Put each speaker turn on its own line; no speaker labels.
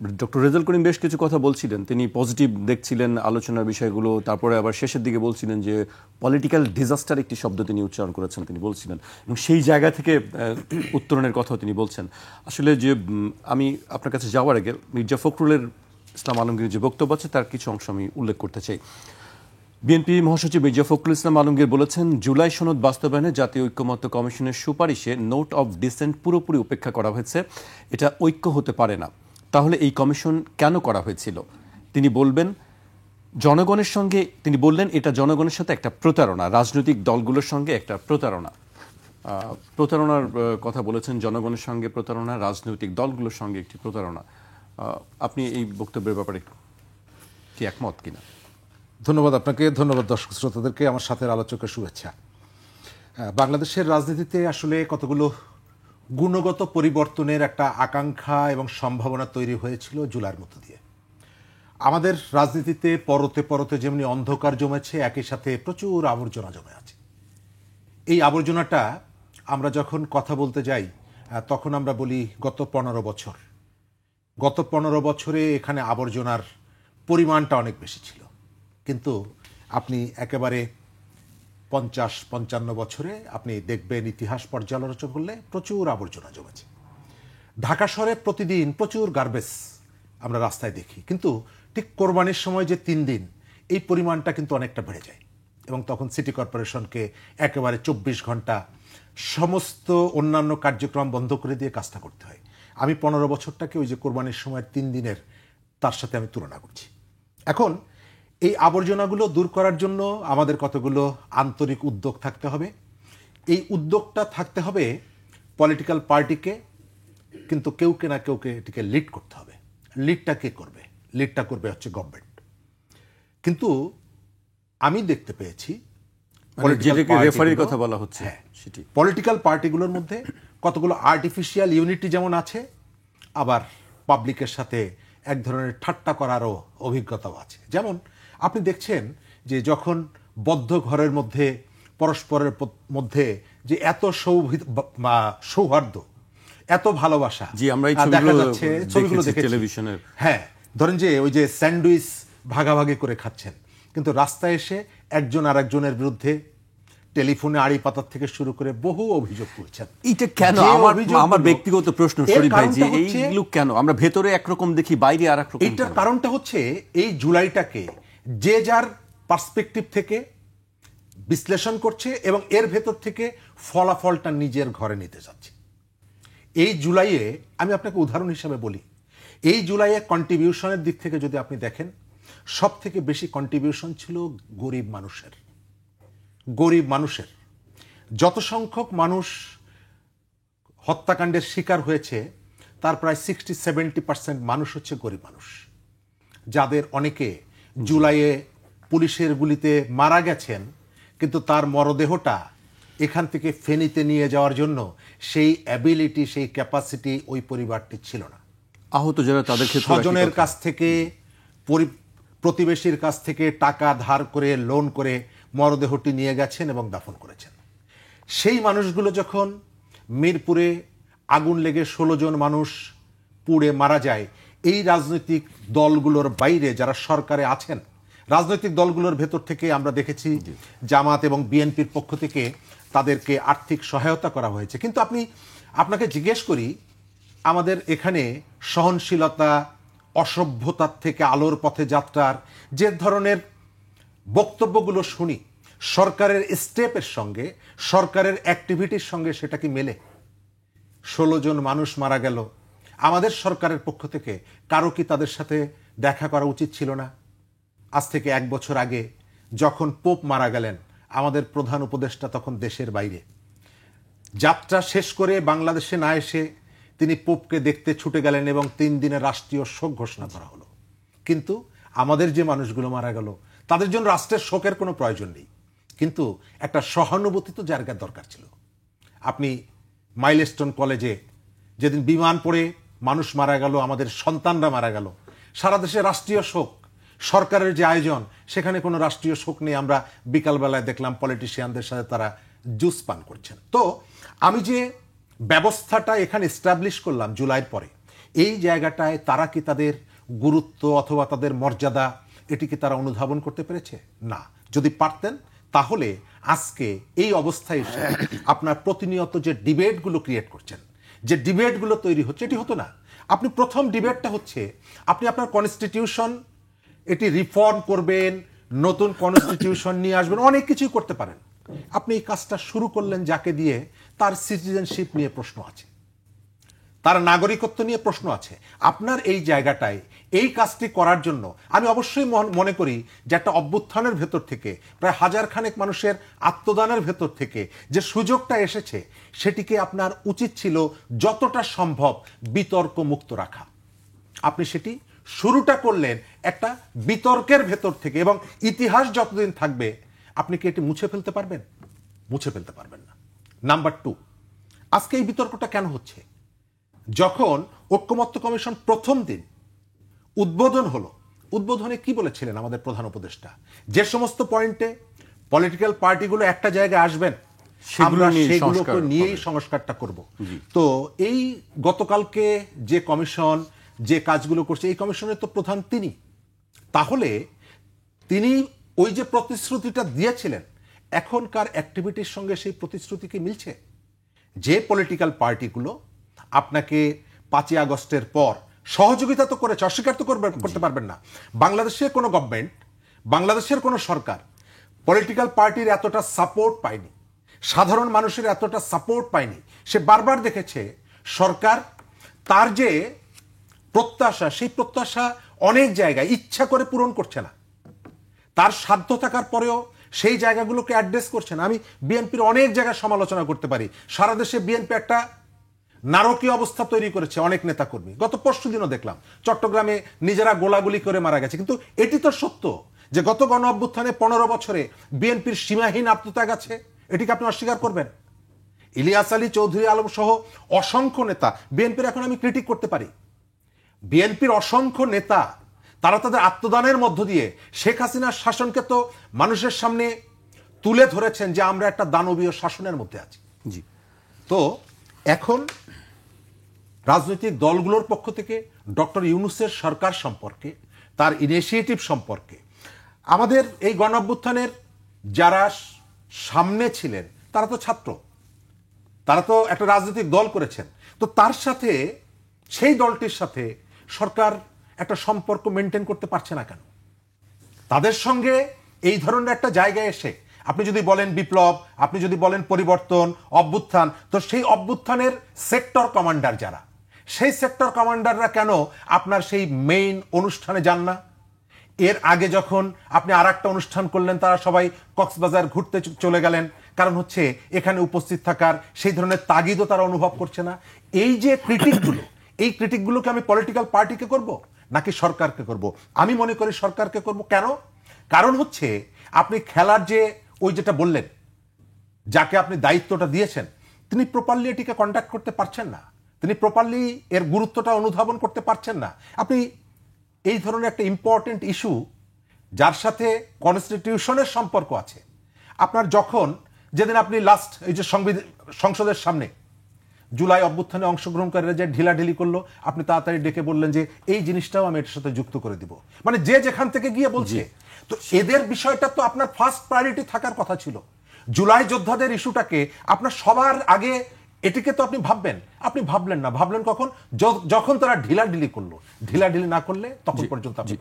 Doctor Rezaul Karim বেশ কিছু কথা বলছিলেন, তিনি পজিটিভ দেখছিলেন আলোচনার বিষয়গুলো, তারপরে আবার শেষের দিকে বলছিলেন যে পলিটিক্যাল ডিজাস্টার একটি শব্দ তিনি উচ্চারণ করেছেন, তিনি বলছিলেন, এবং সেই জায়গা থেকে উত্তরণের কথাও তিনি বলছেন। আসলে যে আমি আপনার কাছে যাওয়ার আগে মির্জা ফখরুলের ইসলাম আলমগীরের যে বক্তব্য আছে তার কিছু অংশ আমি উল্লেখ করতে চাই। বিএনপি মহাসচিব মির্জা ফখরুল ইসলাম আলমগীর বলেছেন, জুলাই সনদ বাস্তবায়নে জাতীয় ঐক্যমত্য কমিশনের সুপারিশে নোট অফ ডিসেন্ট পুরোপুরি উপেক্ষা করা হয়েছে, এটা ঐক্য হতে পারে না। তাহলে এই কমিশন কেন করা হয়েছিল? তিনি বললেন এটা জনগণের সাথে একটা প্রতারণা, রাজনৈতিক দলগুলোর সঙ্গে একটা প্রতারণা। প্রতারণার কথা বলেছেন, জনগণের সঙ্গে প্রতারণা, রাজনৈতিক দলগুলোর সঙ্গে একটি প্রতারণা। আপনি এই বক্তব্যের ব্যাপারে কি একমত কিনা?
ধন্যবাদ আপনাকে, ধন্যবাদ দর্শক শ্রোতাদেরকে, আমার সাথে আলোচকের শুভেচ্ছা। বাংলাদেশের রাজনীতিতে আসলে কতগুলো গুণগত পরিবর্তনের একটা আকাঙ্ক্ষা এবং সম্ভাবনা তৈরি হয়েছিল জুলাইয়ের মধ্য দিয়ে। আমাদের রাজনীতিতে পরতে পরতে যেমনি অন্ধকার জমেছে, একই সাথে প্রচুর আবর্জনা জমে আছে। এই আবর্জনাটা আমরা যখন কথা বলতে যাই তখন আমরা বলি গত 15 বছর। গত 15 বছরে এখানে আবর্জনার পরিমাণটা অনেক বেশি ছিল, কিন্তু আপনি একেবারে 50-55 বছরে আপনি দেখবেন ইতিহাস পর্যালোচনা করলে প্রচুর আবর্জনা জমেছে। ঢাকা শহরে প্রতিদিন প্রচুর গার্বেজ আমরা রাস্তায় দেখি, কিন্তু ঠিক কোরবানির সময় যে 3 দিন এই পরিমাণটা কিন্তু অনেকটা বেড়ে যায়, এবং তখন সিটি কর্পোরেশনকে একেবারে 24 ঘন্টা সমস্ত অন্যান্য কার্যক্রম বন্ধ করে দিয়ে কাজটা করতে হয়। আমি 15 বছরটাকে ওই যে কোরবানির সময়ের 3 দিনের তার সাথে আমি তুলনা করছি। এখন এই আবর্জনাগুলো দূর করার জন্য আমাদের কতগুলো আন্তরিক উদ্যোগ থাকতে হবে। এই উদ্যোগটা থাকতে হবে পলিটিক্যাল পার্টিকে, কিন্তু কেউকে না কেউকে এটিকে লিড করতে হবে। লিডটা কে করবে? লিডটা করবে হচ্ছে গভর্নমেন্ট। কিন্তু আমি দেখতে পেয়েছি
কথা বলা হচ্ছে,
পলিটিক্যাল পার্টিগুলোর মধ্যে কতগুলো আর্টিফিশিয়াল ইউনিটি যেমন আছে, আবার পাবলিকের সাথে এক ধরনের ঠাট্টা করারও অভিজ্ঞতাও আছে। যেমন আপনি দেখছেন যে যখন বদ্ধ ঘরের মধ্যে পরস্পরের মধ্যে যে এত সৌহার্দ্য, এত ভালোবাসা দেখা যাচ্ছে ছবিগুলো দেখেছি টেলিভিশনের। হ্যাঁ, ধরেন যে ওই যে স্যান্ডউইচ ভাগাভাগি করে খাচ্ছেন, কিন্তু রাস্তায় এসে একজন আর একজনের বিরুদ্ধে টেলিফোনে আড়ি পাতার থেকে শুরু করে বহু অভিযোগ করছেন।
এটা কেন? আমার ব্যক্তিগত প্রশ্ন শরীফ ভাই, যে এইগুলো কেন আমরা ভেতরে একরকম দেখি, বাইরে আর একরকম?
এটার কারণটা হচ্ছে এই জুলাইটাকে যে যার পার্সপেক্টিভ থেকে বিশ্লেষণ করছে এবং এর ভেতর থেকে ফলাফলটা নিজের ঘরে নিতে যাচ্ছে। এই জুলাইয়ে আমি আপনাকে উদাহরণ হিসাবে বলি, এই জুলাইয়ে কন্ট্রিবিউশনের দিক থেকে যদি আপনি দেখেন, সব থেকে বেশি কন্ট্রিবিউশন ছিল গরিব মানুষের। গরিব মানুষের যত সংখ্যক মানুষ হত্যাকাণ্ডের শিকার হয়েছে তার প্রায় 60-70% মানুষ হচ্ছে গরিব মানুষ, যাদের অনেকে জুলাইয়ে পুলিশের গুলিতে মারা গেছেন, কিন্তু তার মরদেহটা এখান থেকে ফেনীতে নিয়ে যাওয়ার জন্য সেই অ্যাবিলিটি, সেই ক্যাপাসিটি ওই পরিবারটি ছিল না।
আহত যারা, তাদের
স্বজনের কাছ থেকে, প্রতিবেশীর কাছ থেকে টাকা ধার করে, লোন করে মরদেহটি নিয়ে গেছেন এবং দাফন করেছেন। সেই মানুষগুলো যখন মিরপুরে আগুন লেগে 16 জন মানুষ পুড়ে মারা যায়, এই রাজনৈতিক দলগুলোর বাইরে যারা সরকারে আছেন, রাজনৈতিক দলগুলোর ভেতর থেকে আমরা দেখেছি জামাত এবং বিএনপির পক্ষ থেকে তাদেরকে আর্থিক সহায়তা করা হয়েছে। কিন্তু আপনাকে জিজ্ঞেস করি, আমাদের এখানে সহনশীলতা, অসভ্যতার থেকে আলোর পথে যাত্রার যে ধরনের বক্তব্যগুলো শুনি, সরকারের স্টেপের সঙ্গে, সরকারের অ্যাক্টিভিটির সঙ্গে সেটা কি মেলে? 16 জন মানুষ মারা গেল, আমাদের সরকারের পক্ষ থেকে কারো কি তাদের সাথে দেখা করা উচিত ছিল না? আজ থেকে 1 বছর আগে যখন পোপ মারা গেলেন, আমাদের প্রধান উপদেষ্টা তখন দেশের বাইরে, যাত্রা শেষ করে বাংলাদেশে না এসে তিনি পোপকে দেখতে ছুটে গেলেন এবং 3 দিনের রাষ্ট্রীয় শোক ঘোষণা করা হলো। কিন্তু আমাদের যে মানুষগুলো মারা গেল, তাদের জন্য রাষ্ট্রের শোকের কোনো প্রয়োজন নেই, কিন্তু একটা সহানুভূতি তো জায়গার দরকার ছিল। আপনি মাইলস্টোন কলেজে যেদিন বিমান পড়ে মানুষ মারা গেল, আমাদের সন্তানরা মারা গেল, সারা দেশে রাষ্ট্রীয় শোক, সরকারের যে আয়োজন সেখানে কোনো রাষ্ট্রীয় শোক নেই। আমরা বিকালবেলায় দেখলাম পলিটিশিয়ানদের সাথে তারা জুস পান করছেন। তো আমি যে ব্যবস্থাটা এখানে এস্টাবলিশ করলাম জুলাইয়ের পরে, এই জায়গাটায় তারা কি তাদের গুরুত্ব অথবা তাদের মর্যাদা এটিকে তারা অনুধাবন করতে পেরেছে? না। যদি পারতেন তাহলে আজকে এই অবস্থায় এসে আপনার প্রতিনিয়ত যে ডিবেটগুলো ক্রিয়েট করছেন, যে ডিবেটগুলো তৈরি হচ্ছে, এটি হতো না। আপনি প্রথম ডিবেটটা হচ্ছে আপনি আপনার কনস্টিটিউশন এটি রিফর্ম করবেন, নতুন কনস্টিটিউশন নিয়ে আসবেন, অনেক কিছুই করতে পারেন। আপনি এই কাজটা শুরু করলেন যাকে দিয়ে তার সিটিজেনশিপ নিয়ে প্রশ্ন আছে, তার নাগরিকত্ব নিয়ে প্রশ্ন আছে। আপনার এই জায়গাটায় এই কাজটি করার জন্য আমি অবশ্যই মনে করি যে একটা অভ্যুত্থানের ভেতর থেকে প্রায় 1000 খানেক মানুষের আত্মদানের ভেতর থেকে যে সুযোগটা এসেছে সেটিকে আপনার উচিত ছিল যতটা সম্ভব বিতর্ক মুক্ত রাখা। আপনি সেটি শুরুটা করলেন একটা বিতর্কের ভেতর থেকে, এবং ইতিহাস যতদিন থাকবে আপনি কি এটি মুছে ফেলতে পারবেন? মুছে ফেলতে পারবেন না। নাম্বার 2, আজকে এই বিতর্কটা কেন হচ্ছে? যখন ঐক্যমত্য কমিশন প্রথম দিন উদ্বোধন হলো, উদ্বোধনে কি বলেছিলেন আমাদের প্রধান উপদেষ্টা? যে সমস্ত পয়েন্টে পলিটিক্যাল পার্টিগুলো একটা জায়গায় আসবেন সেগুলোকে নিয়েই সংস্কারটা করব। তো এই গতকালকে যে কমিশন যে কাজগুলো করছে, এই কমিশনের তো প্রধান তিনি। তাহলে তিনি ওই যে প্রতিশ্রুতিটা দিয়েছিলেন, এখনকার অ্যাক্টিভিটির সঙ্গে সেই প্রতিশ্রুতি কি মিলছে? যে পলিটিক্যাল পার্টিগুলো আপনাকে 5ই আগস্টের পর সহযোগিতা তো করেছে, অস্বীকার তো করতে পারবেন না। বাংলাদেশের কোনো গভর্নমেন্ট, বাংলাদেশের কোনো সরকার পলিটিক্যাল পার্টির এতটা সাপোর্ট পায়নি, সাধারণ মানুষের এতটা সাপোর্ট পায়নি। সে বারবার দেখেছে সরকার তার যে প্রত্যাশা, সেই প্রত্যাশা অনেক জায়গায় ইচ্ছা করে পূরণ করছে না। তার সাধ্য থাকার পরেও সেই জায়গাগুলোকে অ্যাড্রেস করছে না। আমি বিএনপির অনেক জায়গায় সমালোচনা করতে পারি। সারা দেশে বিএনপি একটা নারকীয় অবস্থা তৈরি করেছে, অনেক নেতাকর্মী। গত পরশুদিনও দেখলাম চট্টগ্রামে নিজেরা গোলাগুলি করে মারা গেছে। কিন্তু এটি তো সত্য যে গত গণ অভ্যুত্থানে 15 বছরে বিএনপির সীমাহীন আত্মত্যাগ আছে। এটিকে আপনি অস্বীকার করবেন? ইলিয়াস আলী, চৌধুরী আলম সহ অসংখ্য নেতা, বিএনপির এখন আমি ক্রিটিক করতে পারি, বিএনপির অসংখ্য নেতা তারা তাদের আত্মদানের মধ্য দিয়ে শেখ হাসিনার শাসনকে তো মানুষের সামনে তুলে ধরেছেন যে আমরা একটা দানবীয় শাসনের মধ্যে আছি।
জি।
তো এখন রাজনৈতিক দলগুলোর পক্ষ থেকে ডক্টর ইউনূসের সরকার সম্পর্কে, তার ইনিশিয়েটিভ সম্পর্কে, আমাদের এই গণ অভ্যুত্থানের যারা সামনে ছিলেন তারা তো ছাত্র, তারা তো একটা রাজনৈতিক দল করেছেন। তো তার সাথে, সেই দলটির সাথে সরকার একটা সম্পর্ক মেনটেন করতে পারছে না কেন? তাদের সঙ্গে এই ধরনের একটা জায়গায় এসে আপনি যদি বলেন বিপ্লব, আপনি যদি বলেন পরিবর্তন, অভ্যুত্থান, তো সেই অভ্যুত্থানের সেক্টর কমান্ডার যারা, সেই সেক্টর কমান্ডাররা কেন আপনার সেই মেইন অনুষ্ঠানে যান না? এর আগে যখন আপনি আর একটা অনুষ্ঠান করলেন, তারা সবাই কক্সবাজার ঘুরতে চলে গেলেন, কারণ হচ্ছে এখানে উপস্থিত থাকার সেই ধরনের তাগিদও তারা অনুভব করছে না। এই যে ক্রিটিকগুলো, এই ক্রিটিকগুলোকে আমি পলিটিক্যাল পার্টিকে করব নাকি সরকারকে করব? আমি মনে করি সরকারকে করব। কেন? কারণ হচ্ছে আপনি খেলার যে ওই যেটা বললেন, যাকে আপনি দায়িত্বটা দিয়েছেন, তিনি প্রপারলি এটিকে কন্ডাক্ট করতে পারছেন না, তিনি প্রপারলি এর গুরুত্বটা অনুধাবন করতে পারছেন না। আপনি এই ধরনের একটা ইম্পর্টেন্ট ইস্যু যার সাথে কনস্টিটিউশনের সম্পর্ক আছে, আপনার যখন যেদিন আপনি লাস্ট এই যে সংসদের সামনে জুলাই অভ্যুত্থানে অংশগ্রহণকারীরা যে ঢিলাঢিলি করলো, আপনি তাড়াতাড়ি ডেকে বললেন যে এই জিনিসটাও আমি এটার সাথে যুক্ত করে দিব। মানে যে যেখান থেকে গিয়ে বলছে, তো এদের বিষয়টা তো আপনার ফার্স্ট প্রায়োরিটি থাকার কথা ছিল। জুলাই যোদ্ধাদের ইস্যুটাকে আপনার সবার আগে, এটিকে তো আপনি ভাববেন, আপনি ভাবলেন না। ভাবলেন কখন? যখন তারা ঢিলাঢিলি করলো। ঢিলাঢিলি না করলে তখন পর্যন্ত আপনি